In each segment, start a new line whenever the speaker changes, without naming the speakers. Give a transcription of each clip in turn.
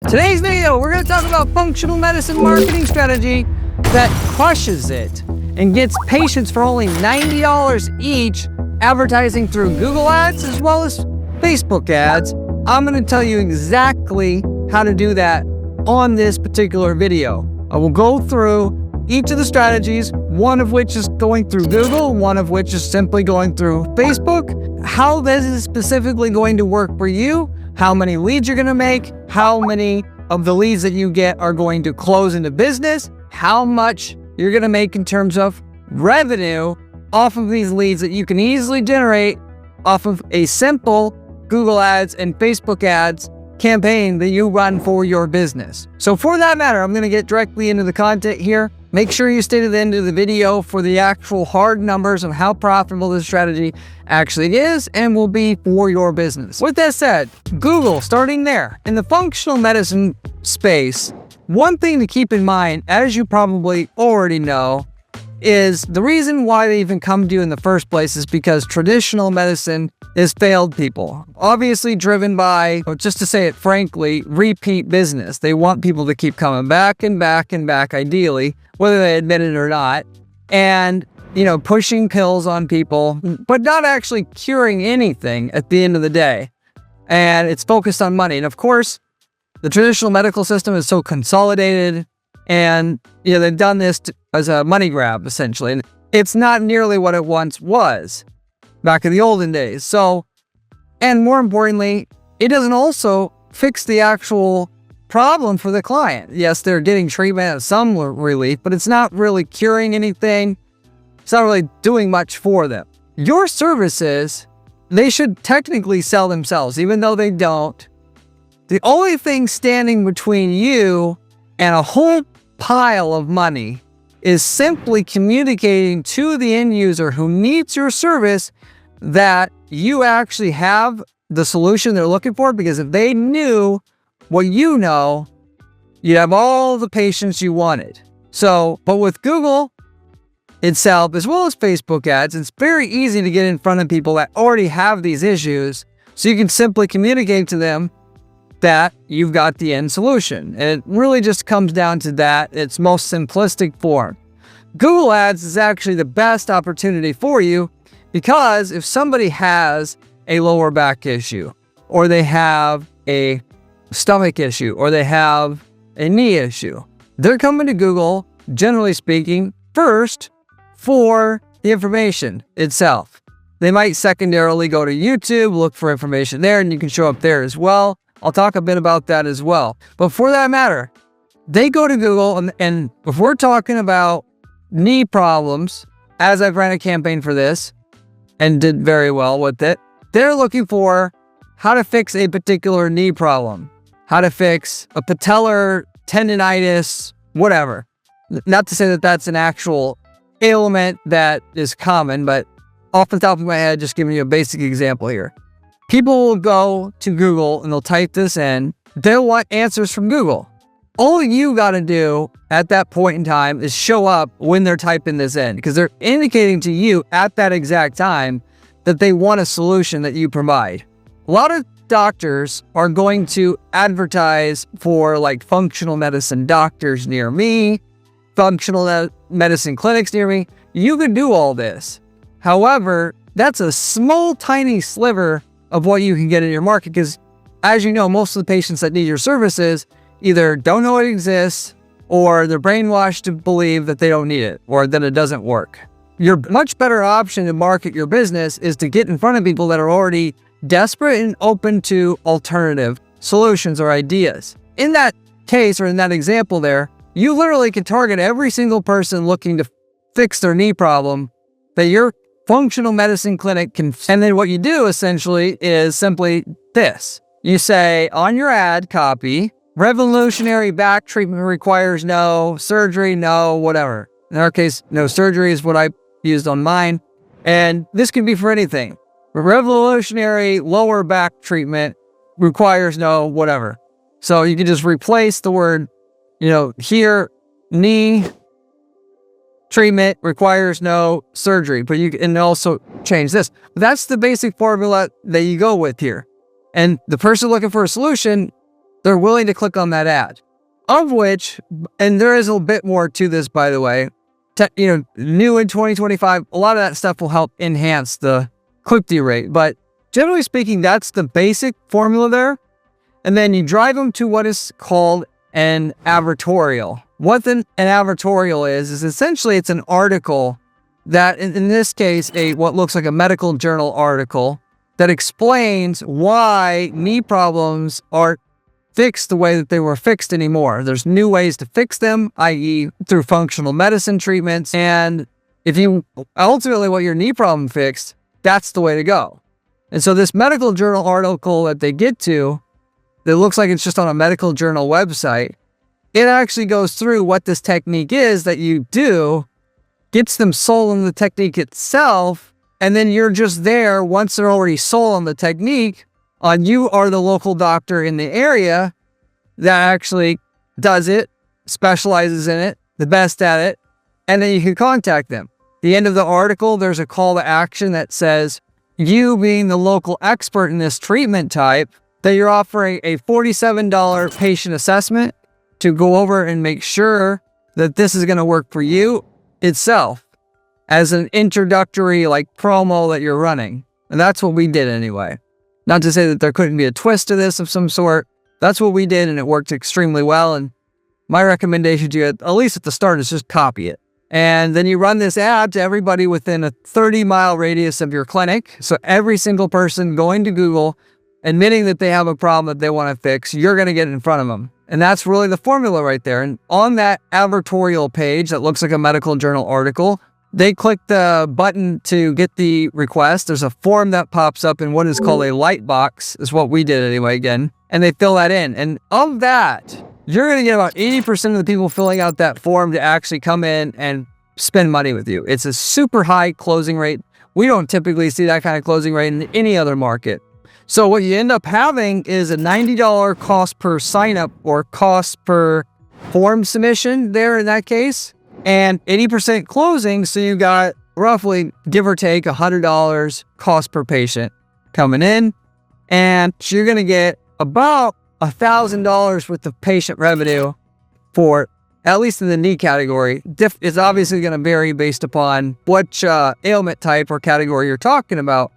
Today's video, we're going to talk about functional medicine marketing strategy that crushes it and gets patients for only $90 each, advertising through Google ads as well as Facebook ads. I'm going to tell you exactly how to do that on this particular video. I will go through each of the strategies, one of which is going through Google, one of which is simply going through Facebook, how this is specifically going to work for you, how many leads you're going to make, how many of the leads that you get are going to close into business, how much you're going to make in terms of revenue off of these leads that you can easily generate off of a simple Google ads and Facebook ads campaign that you run for your business. So for that matter, I'm going to get directly into the content here. Make sure you stay to the end of the video for the actual hard numbers of how profitable this strategy actually is and will be for your business. With that said, Google, starting there. In the functional medicine space, one thing to keep in mind, as you probably already know, is the reason why they even come to you in the first place is because traditional medicine is failed people. Obviously driven by, or just to say it frankly, repeat business. They want people to keep coming back and back and back, ideally, whether they admit it or not. And, pushing pills on people, but not actually curing anything at the end of the day. And it's focused on money. And of course, the traditional medical system is so consolidated, and they've done this as a money grab, essentially. And it's not nearly what it once was back in the olden days. So, and more importantly, it doesn't also fix the actual problem for the client. Yes, they're getting treatment and some relief, but it's not really curing anything. It's not really doing much for them. Your services, they should technically sell themselves, even though they don't. The only thing standing between you and a whole pile of money is simply communicating to the end user who needs your service that you actually have the solution they're looking for, because if they knew what you know, you'd have all the patients you wanted. So, but with Google itself, as well as Facebook ads, it's very easy to get in front of people that already have these issues, so you can simply communicate to them that you've got the end solution. And it really just comes down to that, its most simplistic form. Google ads is actually the best opportunity for you, because if somebody has a lower back issue, or they have a stomach issue, or they have a knee issue, they're coming to Google, generally speaking, first for the information itself. They might secondarily go to YouTube, look for information there, and you can show up there as well. I'll talk a bit about that as well. But for that matter, they go to Google, and if we're talking about knee problems, as I've ran a campaign for this and did very well with it, they're looking for how to fix a particular knee problem, how to fix a patellar tendonitis, whatever. Not to say that that's an actual ailment that is common, but off the top of my head, just giving you a basic example here. People will go to Google and they'll type this in. They'll want answers from Google. All you got to do at that point in time is show up when they're typing this in, because they're indicating to you at that exact time that they want a solution that you provide. A lot of doctors are going to advertise for like functional medicine doctors near me, functional medicine clinics near me. You could do all this. However, that's a small, tiny sliver of what you can get in your market, because as you know, most of the patients that need your services either don't know it exists, or they're brainwashed to believe that they don't need it, or that it doesn't work. Your much better option to market your business is to get in front of people that are already desperate and open to alternative solutions or ideas. In that case, or in that example there, you literally can target every single person looking to fix their knee problem that your functional medicine clinic can. And then what you do essentially is simply this. You say on your ad copy, revolutionary back treatment requires no surgery, no whatever. In our case, no surgery is what I used on mine. And this can be for anything. Revolutionary lower back treatment requires no whatever. So you can just replace the word, here, knee treatment requires no surgery, but you can also change this. That's the basic formula that you go with here. And the person looking for a solution they're willing to click on that ad. Of which, and there is a bit more to this, by the way, new in 2025, a lot of that stuff will help enhance the click-through rate. But generally speaking, that's the basic formula there. And then you drive them to what is called an advertorial. What an advertorial is essentially it's an article that, in this case, what looks like a medical journal article that explains why knee problems aren't fixed the way that they were fixed anymore. There's new ways to fix them, i.e. through functional medicine treatments. And if you ultimately want your knee problem fixed, that's the way to go. And so this medical journal article that they get to, that looks like it's just on a medical journal website, it actually goes through what this technique is that you do, gets them sold on the technique itself, and then you're just there once they're already sold on the technique. You are the local doctor in the area that actually does it, specializes in it, the best at it, and then you can contact them. At the end of the article, there's a call to action that says, you being the local expert in this treatment type, that you're offering a $47 patient assessment to go over and make sure that this is going to work for you itself as an introductory promo that you're running. And that's what we did anyway. Not to say that there couldn't be a twist to this of some sort. That's what we did, and it worked extremely well. And my recommendation to you, at least at the start, is just copy it. And then you run this ad to everybody within a 30-mile radius of your clinic. So every single person going to Google, admitting that they have a problem that they want to fix, you're going to get in front of them. And that's really the formula right there. And on that advertorial page that looks like a medical journal article, they click the button to get the request. There's a form that pops up in what is called a light box, is what we did anyway, again. And they fill that in. And of that, you're going to get about 80% of the people filling out that form to actually come in and spend money with you. It's a super high closing rate. We don't typically see that kind of closing rate in any other market. So what you end up having is a $90 cost per sign-up or cost per form submission there in that case, and 80% closing. So you got roughly, give or take, $100 cost per patient coming in, and you're going to get about $1,000 worth of patient revenue for, at least in the knee category. It's obviously going to vary based upon what ailment type or category you're talking about.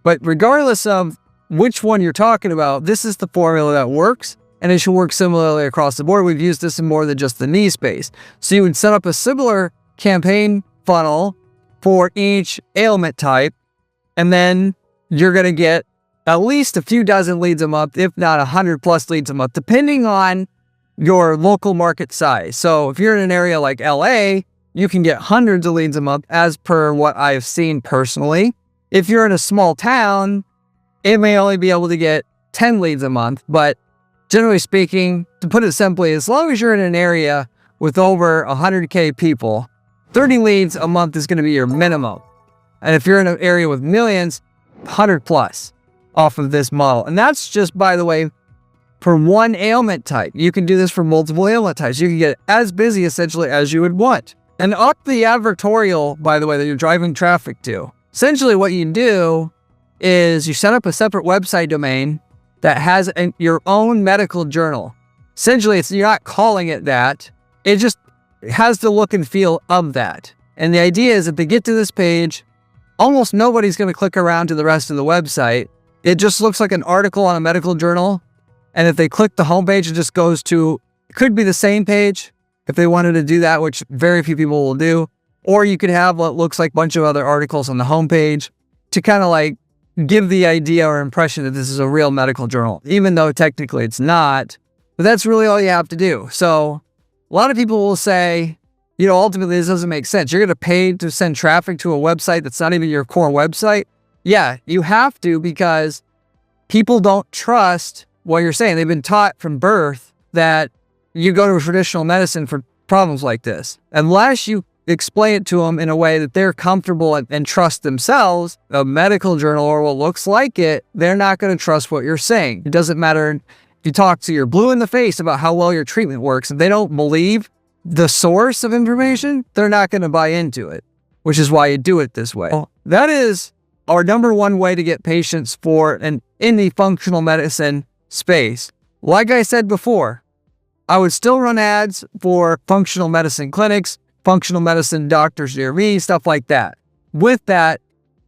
But regardless of which one you're talking about, this is the formula that works, and it should work similarly across the board. We've used this in more than just the knee space. So you would set up a similar campaign funnel for each ailment type, and then you're going to get at least a few dozen leads a month, if not 100 plus leads a month, depending on your local market size. So if you're in an area like LA, you can get hundreds of leads a month, as per what I've seen personally. If you're in a small town, it may only be able to get 10 leads a month, but generally speaking, to put it simply, as long as you're in an area with over 100K people, 30 leads a month is going to be your minimum. And if you're in an area with millions, 100 plus off of this model. And that's just, by the way, for one ailment type. You can do this for multiple ailment types. You can get as busy essentially as you would want. And up the advertorial, by the way, that you're driving traffic to, essentially what you do is you set up a separate website domain that has your own medical journal. Essentially, you're not calling it that. It just has the look and feel of that. And the idea is if they get to this page, almost nobody's going to click around to the rest of the website. It just looks like an article on a medical journal. And if they click the homepage, it just goes to, it could be the same page if they wanted to do that, which very few people will do. Or you could have what looks like a bunch of other articles on the homepage to kind of give the idea or impression that this is a real medical journal, even though technically it's not. But that's really all you have to do. So a lot of people will say, ultimately this doesn't make sense. You're going to pay to send traffic to a website that's not even your core website. Yeah, you have to, because people don't trust what you're saying. They've been taught from birth that you go to traditional medicine for problems like this. Unless you explain it to them in a way that they're comfortable and trust themselves, a medical journal or what looks like it, they're not going to trust what you're saying. It doesn't matter if you talk to your blue in the face about how well your treatment works. If they don't believe the source of information, they're not going to buy into it, which is why you do it this way. That is our number one way to get patients in the functional medicine space. Like I said before, I would still run ads for functional medicine clinics, functional medicine doctors near me, stuff like that. With that,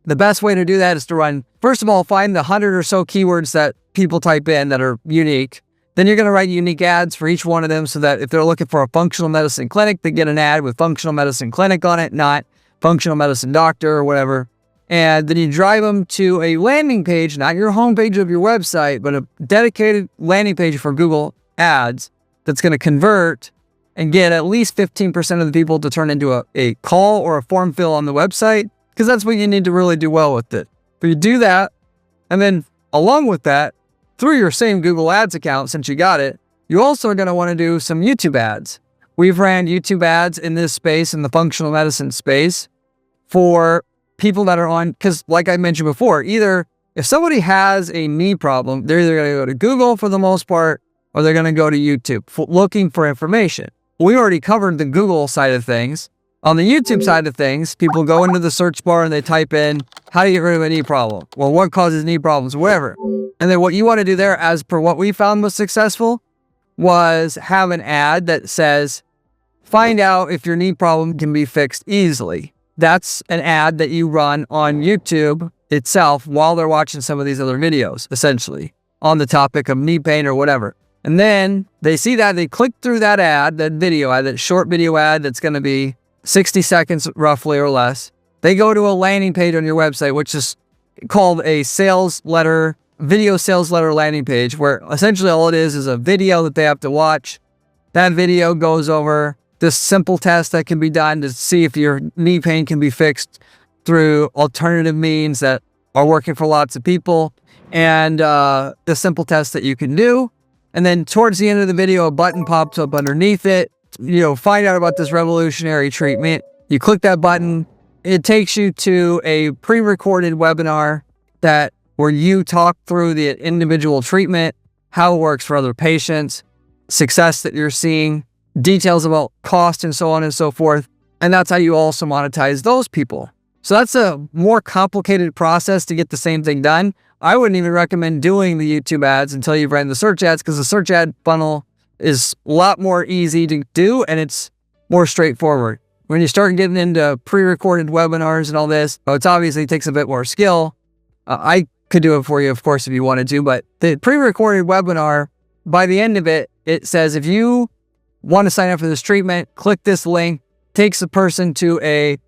the best way to do that is to run, first of all, find the 100 or so keywords that people type in that are unique. Then you're going to write unique ads for each one of them so that if they're looking for a functional medicine clinic, they get an ad with functional medicine clinic on it, not functional medicine doctor or whatever. And then you drive them to a landing page, not your homepage of your website, but a dedicated landing page for Google Ads that's going to convert and get at least 15% of the people to turn into a call or a form fill on the website, because that's what you need to really do well with it. But you do that, and then along with that, through your same Google Ads account, since you got it, you also are going to want to do some YouTube ads. We've ran YouTube ads in this space, in the functional medicine space, for people that are on, because like I mentioned before, either if somebody has a knee problem, they're either going to go to Google for the most part, or they're going to go to YouTube looking for information. We already covered the Google side of things. On the YouTube side of things, people go into the search bar and they type in, how do you get rid of a knee problem? Well, what causes knee problems, whatever. And then what you want to do there, as per what we found was successful, was have an ad that says, find out if your knee problem can be fixed easily. That's an ad that you run on YouTube itself while they're watching some of these other videos, essentially, on the topic of knee pain or whatever. And then they see that, they click through that ad, that video ad, that short video ad that's going to be 60 seconds roughly or less. They go to a landing page on your website, which is called a sales letter, video sales letter landing page, where essentially all it is a video that they have to watch. That video goes over this simple test that can be done to see if your knee pain can be fixed through alternative means that are working for lots of people, and the simple test that you can do. And then towards the end of the video, a button pops up underneath it. Find out about this revolutionary treatment. You click that button. It takes you to a pre-recorded webinar where you talk through the individual treatment, how it works for other patients, success that you're seeing, details about cost, and so on and so forth. And that's how you also monetize those people. So that's a more complicated process to get the same thing done. I wouldn't even recommend doing the YouTube ads until you've ran the search ads, because the search ad funnel is a lot more easy to do and it's more straightforward. When you start getting into pre-recorded webinars and all this, it obviously takes a bit more skill. I could do it for you, of course, if you wanted to, but the pre-recorded webinar, by the end of it, it says, if you want to sign up for this treatment, click this link, takes a person to a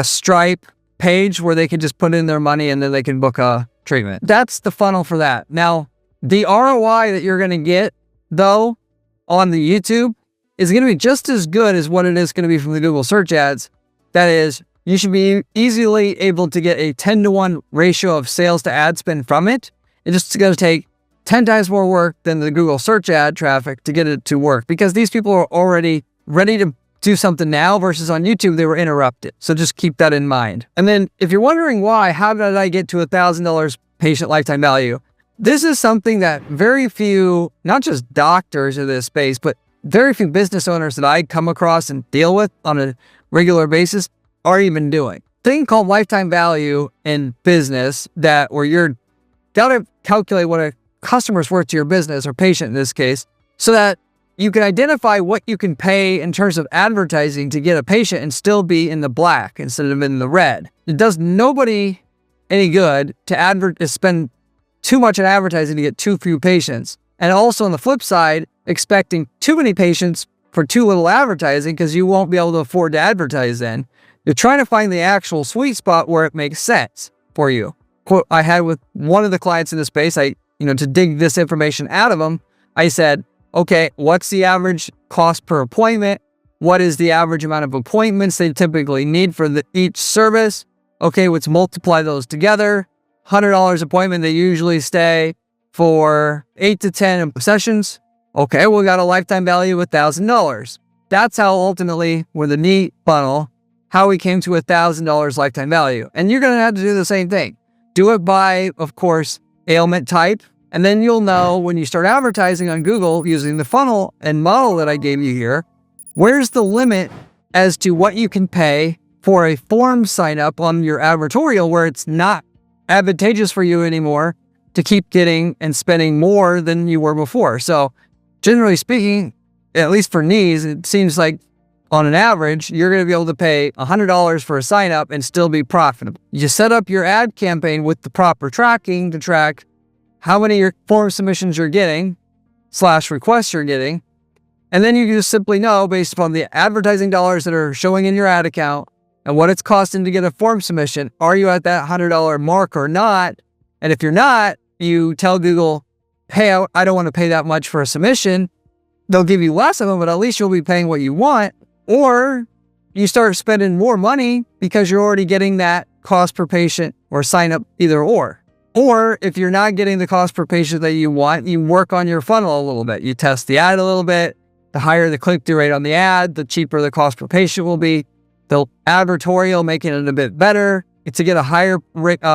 Stripe page where they can just put in their money and then they can book a treatment. That's the funnel for that. Now, the ROI that you're going to get, though, on the YouTube is going to be just as good as what it is going to be from the Google search ads. That is, you should be easily able to get a 10-to-1 ratio of sales to ad spend from it. It's just going to take 10 times more work than the Google search ad traffic to get it to work, because these people are already ready to do something now, versus on YouTube, they were interrupted. So just keep that in mind. And then if you're wondering why, how did I get to $1,000 patient lifetime value? This is something that very few, not just doctors in this space, but very few business owners that I come across and deal with on a regular basis are even doing. Thing called lifetime value in business, where you're got to calculate what a customer's worth to your business, or patient in this case, so that you can identify what you can pay in terms of advertising to get a patient and still be in the black instead of in the red. It does nobody any good to spend too much in advertising to get too few patients. And also on the flip side, expecting too many patients for too little advertising, because you won't be able to afford to advertise then. You're trying to find the actual sweet spot where it makes sense for you. Quote I had with one of the clients in the space, to dig this information out of them, I said, okay, what's the average cost per appointment? What is the average amount of appointments they typically need for each service? Okay, let's multiply those together. $100 appointment, they usually stay for 8 to 10 sessions. Okay, we got a lifetime value of $1,000. That's how ultimately, with the knee funnel, how we came to $1,000 lifetime value. And you're going to have to do the same thing. Do it by, of course, ailment type. And then you'll know when you start advertising on Google using the funnel and model that I gave you here, where's the limit as to what you can pay for a form sign up on your advertorial where it's not advantageous for you anymore to keep getting and spending more than you were before. So generally speaking, at least for knees, it seems like on an average, you're going to be able to pay $100 for a sign up and still be profitable. You set up your ad campaign with the proper tracking to track how many your form submissions you're getting / requests you're getting. And then you just simply know based upon the advertising dollars that are showing in your ad account and what it's costing to get a form submission, are you at that $100 mark or not? And if you're not, you tell Google, hey, I don't want to pay that much for a submission. They'll give you less of them, but at least you'll be paying what you want. Or you start spending more money because you're already getting that cost per patient or sign up either or. Or if you're not getting the cost per patient that you want, you work on your funnel a little bit. You test the ad a little bit. The higher the click-through rate on the ad, the cheaper the cost per patient will be. The advertorial making it a bit better to get a higher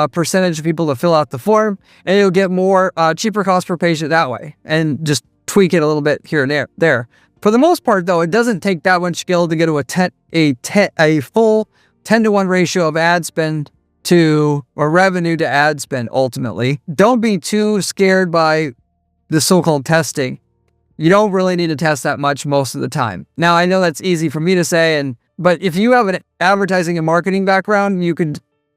percentage of people to fill out the form, and you'll get more cheaper cost per patient that way. And just tweak it a little bit here and there. For the most part, though, it doesn't take that much skill to get to a full 10-to-1 ratio of ad spend or revenue to ad spend ultimately. Don't be too scared by the so-called testing. You don't really need to test that much most of the time. Now, I know that's easy for me to say, but if you have an advertising and marketing background, you can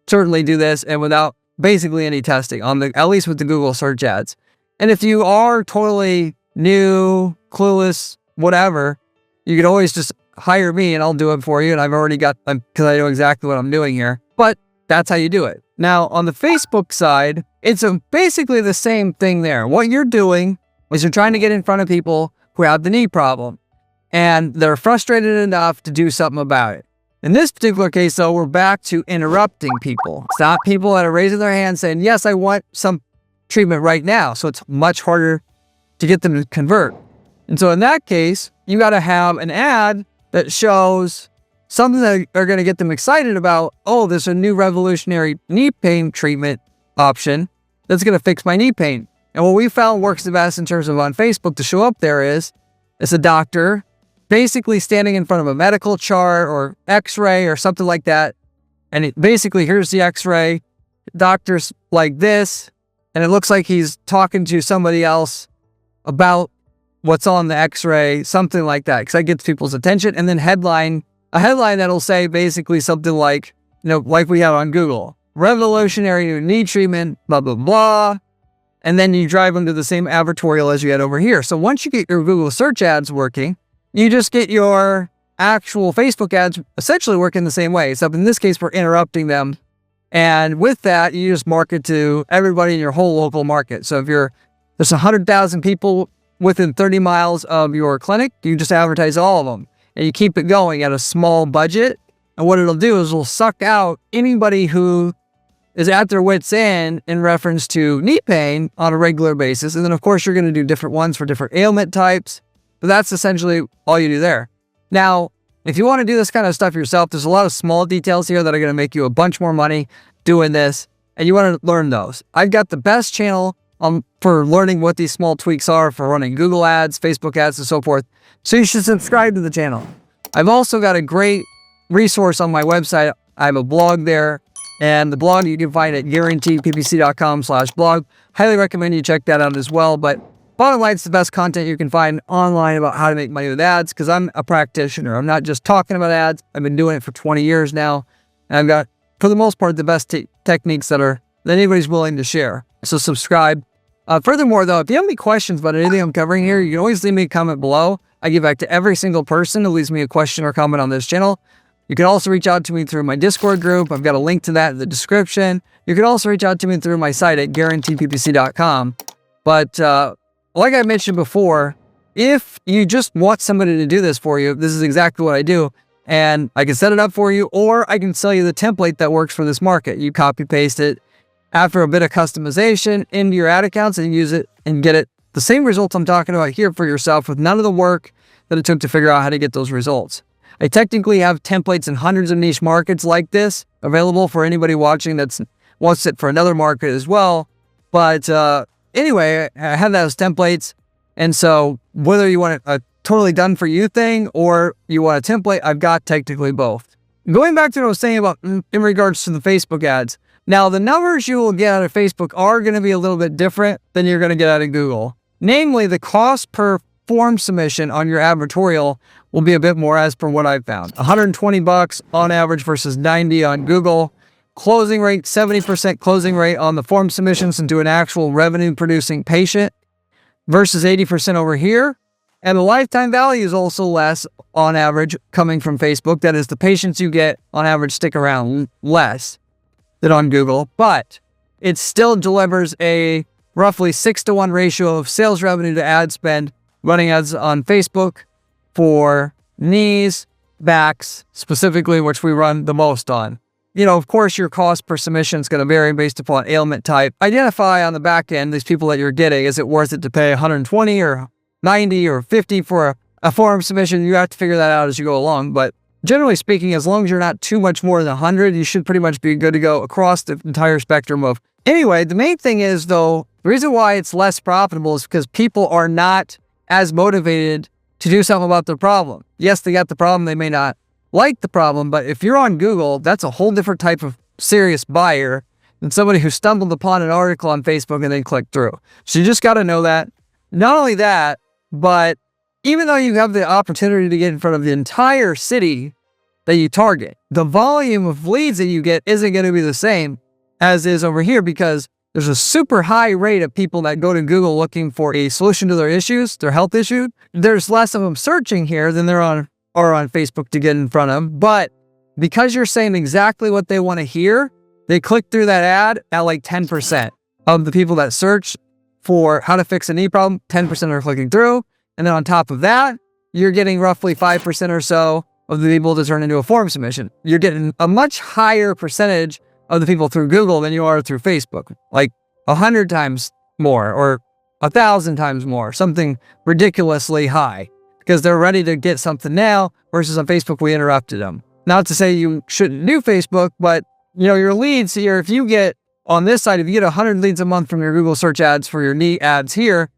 certainly do this and without basically any testing at least with the Google search ads. And if you are totally new, clueless, whatever, you can always just hire me and I'll do it for you. And I've already got, because I know exactly what I'm doing here, but that's how you do it. Now on the Facebook side, it's basically the same thing there. What you're doing is you're trying to get in front of people who have the knee problem and they're frustrated enough to do something about it. In this particular case though, we're back to interrupting people. It's not people that are raising their hands saying, yes, I want some treatment right now. So it's much harder to get them to convert. And so in that case, you got to have an ad that shows something that are going to get them excited about, oh, there's a new revolutionary knee pain treatment option that's going to fix my knee pain. And what we found works the best in terms of on Facebook to show up there is, it's a doctor basically standing in front of a medical chart or x-ray or something like that. And basically, here's the x-ray, doctor's like this, and it looks like he's talking to somebody else about what's on the x-ray, something like that, because that gets people's attention. And then a headline that'll say basically something like, like we have on Google, revolutionary knee treatment, blah, blah, blah. And then you drive them to the same advertorial as you had over here. So once you get your Google search ads working, you just get your actual Facebook ads essentially working the same way. Except in this case, we're interrupting them. And with that, you just market to everybody in your whole local market. So if there's 100,000 people within 30 miles of your clinic, you just advertise all of them and you keep it going at a small budget. And what it'll do is it'll suck out anybody who is at their wit's end in reference to knee pain on a regular basis. And then of course you're going to do different ones for different ailment types, but that's essentially all you do there. Now, if you want to do this kind of stuff yourself, there's a lot of small details here that are going to make you a bunch more money doing this. And you want to learn those. I've got the best channel for learning what these small tweaks are for running Google ads, Facebook ads, and so forth. So you should subscribe to the channel. I've also got a great resource on my website. I have a blog there, and the blog you can find at guaranteedppc.com/blog. Highly recommend you check that out as well. But bottom line, it's the best content you can find online about how to make money with ads, because I'm a practitioner. I'm not just talking about ads. I've been doing it for 20 years now. And I've got, for the most part, the best techniques that anybody's willing to share. So subscribe. Furthermore, though, if you have any questions about anything I'm covering here, you can always leave me a comment below. I get back to every single person who leaves me a question or comment on this channel. You can also reach out to me through my Discord group. I've got a link to that in the description. You can also reach out to me through my site at guaranteedppc.com. But like I mentioned before, if you just want somebody to do this for you, this is exactly what I do. And I can set it up for you, or I can sell you the template that works for this market. You copy paste it after a bit of customization into your ad accounts and use it and get it the same results I'm talking about here for yourself with none of the work that it took to figure out how to get those results. I technically have templates in hundreds of niche markets like this available for anybody watching that wants it for another market as well. But anyway, I have those templates. And so whether you want a totally done for you thing or you want a template, I've got technically both. Going back to what I was saying about in regards to the Facebook ads, Now, the numbers you will get out of Facebook are going to be a little bit different than you're going to get out of Google. Namely, the cost per form submission on your advertorial will be a bit more as per what I've found. $120 on average versus $90 on Google. Closing rate, 70% closing rate on the form submissions into an actual revenue producing patient versus 80% over here. And the lifetime value is also less on average coming from Facebook. That is, the patients you get on average stick around less than on Google, but it still delivers a roughly 6-to-1 ratio of sales revenue to ad spend running ads on Facebook for knees, backs, specifically, which we run the most on. Of course, your cost per submission is going to vary based upon ailment type. Identify on the back end these people that you're getting. Is it worth it to pay $120 or $90 or $50 for a form submission? You have to figure that out as you go along, but generally speaking, as long as you're not too much more than 100, you should pretty much be good to go across the entire spectrum of... Anyway, the main thing is, though, the reason why it's less profitable is because people are not as motivated to do something about their problem. Yes, they got the problem. They may not like the problem, but if you're on Google, that's a whole different type of serious buyer than somebody who stumbled upon an article on Facebook and then clicked through. So you just got to know that. Not only that, but even though you have the opportunity to get in front of the entire city that you target, the volume of leads that you get isn't going to be the same as is over here, because there's a super high rate of people that go to Google looking for a solution to their issues, their health issue. There's less of them searching here than there are on Facebook to get in front of them. But because you're saying exactly what they want to hear, they click through that ad at like 10% of the people that search for how to fix a knee problem. 10% are clicking through. And then on top of that, you're getting roughly 5% or so of the people to turn into a form submission. You're getting a much higher percentage of the people through Google than you are through Facebook, like 100 times more or 1,000 times more, something ridiculously high, because they're ready to get something now versus on Facebook, we interrupted them. Not to say you shouldn't do Facebook, but your leads here, if you get on this side, if you get 100 leads a month from your Google search ads for your knee ads here,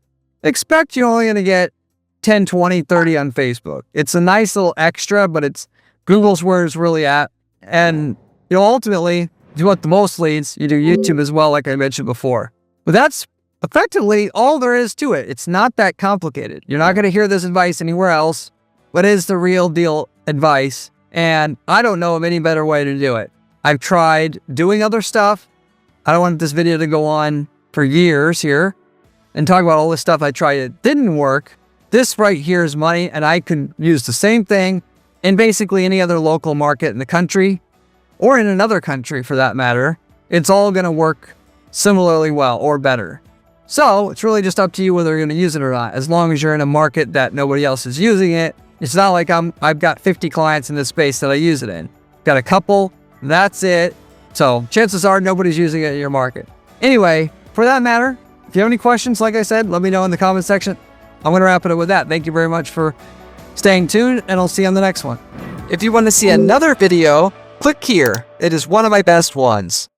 expect you're only going to get 10, 20, 30 on Facebook. It's a nice little extra, but it's Google's where it's really at. And ultimately, if you want the most leads, you do YouTube as well, like I mentioned before. But that's effectively all there is to it. It's not that complicated. You're not going to hear this advice anywhere else, but it is the real deal advice. And I don't know of any better way to do it. I've tried doing other stuff. I don't want this video to go on for years here and talk about all this stuff I tried. It didn't work. This right here is money, and I could use the same thing in basically any other local market in the country, or in another country for that matter. It's all going to work similarly well or better. So it's really just up to you whether you're going to use it or not. As long as you're in a market that nobody else is using it, it's not like I've got 50 clients in this space that I use it in. Got a couple, that's it. So chances are nobody's using it in your market. Anyway, for that matter, if you have any questions, like I said, let me know in the comment section. I'm going to wrap it up with that. Thank you very much for staying tuned, and I'll see you on the next one.
If you want to see another video, click here. It is one of my best ones.